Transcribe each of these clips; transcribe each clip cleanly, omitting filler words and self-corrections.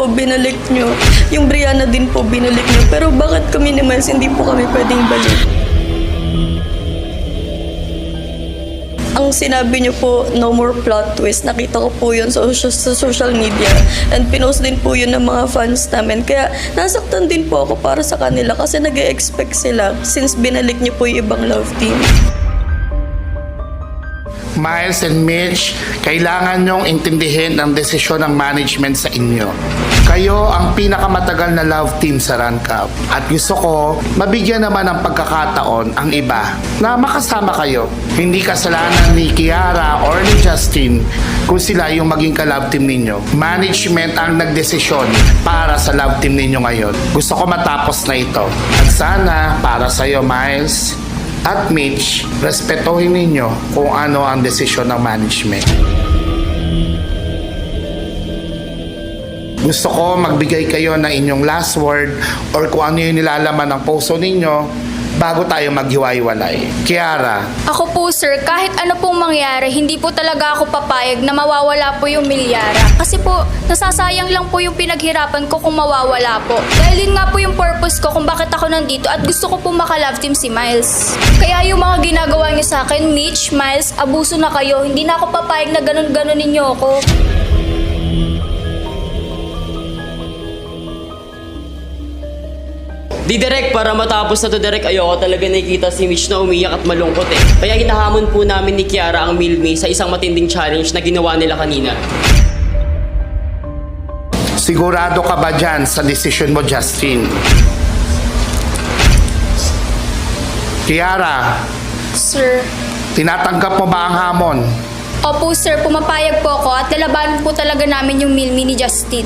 po binalik nyo. Yung Brianna din po binalik nyo. Pero bakit kami ni Miles hindi po kami pwedeng balik? Ang sinabi niyo po, no more plot twist. Nakita ko po yun sa social media. And pinost din po yun ng mga fans namin. Kaya nasaktan din po ako para sa kanila kasi nag-e-expect sila since binalik niyo po yung ibang love team. Miles and Mitch, kailangan nyong intindihin ang desisyon ng management sa inyo. Kayo ang pinakamatagal na love team sa Run Cup. At gusto ko, mabigyan naman ng pagkakataon ang iba na makasama kayo. Hindi kasalanan ni Kiara or ni Justin kung sila yung maging ka-love team ninyo. Management ang nagdesisyon para sa love team ninyo ngayon. Gusto ko matapos na ito. At sana, para sa'yo, Miles at Mitch, respetuhin ninyo kung ano ang desisyon ng management. Gusto ko magbigay kayo ng inyong last word or kung ano yung nilalaman ng puso ninyo bago tayo maghiwa-hiwalay. Kiara. Ako po sir, kahit ano pong mangyari, hindi po talaga ako papayag na mawawala po yung milyara. Kasi po, nasasayang lang po yung pinaghirapan ko kung mawawala po. Dahil yun nga po yung purpose ko kung bakit ako nandito at gusto ko po maka-love team si Miles. Kaya yung mga ginagawa niyo sa akin, Mitch, Miles, abuso na kayo. Hindi na ako papayag na ganun-ganunin niyo ako. Di direct, para matapos na to direct, ayoko talaga nakikita si Mitch na umiyak at malungkot eh. Kaya hinahamon po namin ni Kiara ang Milmi sa isang matinding challenge na ginawa nila kanina. Sigurado ka ba dyan sa desisyon mo, Justin? Kiara, Sir. tinatanggap mo ba ang hamon? Opo sir, pumapayag po ako at lalabanan po talaga namin yung Milmi ni Justin.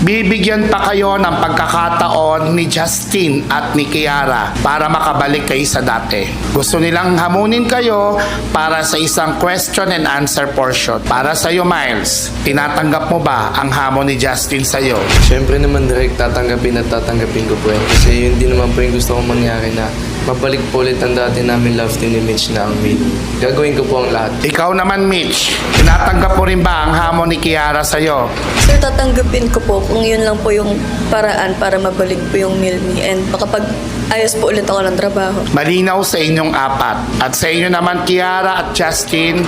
Bibigyan pa kayo ng pagkakataon ni Justin at ni Kiara para makabalik kayo sa dati. Gusto nilang hamunin kayo para sa isang question and answer portion. Para sa iyo, Miles, tinatanggap mo ba ang hamon ni Justin sa iyo? Siyempre naman direct tatanggapin at tatanggapin ko po yan. Kasi yun din naman po yung gusto kong mangyari na mabalik po ulit ang dati namin love team ni Mitch na ang Mid. Gagawin ko po ang lahat. Ikaw naman, Mitch, tinatanggap mo rin ba ang hamon ni Kiara sa iyo? Sir, tatanggapin ko po kung yun lang po yung paraan para mabalik po yung Milmi and makapag-ayos po ulit ako ng trabaho. Malinaw sa inyong apat. At sa inyo naman, Kiara at Justin,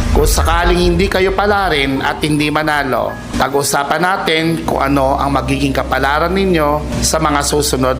kung sakaling hindi kayo palarin at hindi manalo, pag-usapan natin kung ano ang magiging kapalaran ninyo sa mga susunod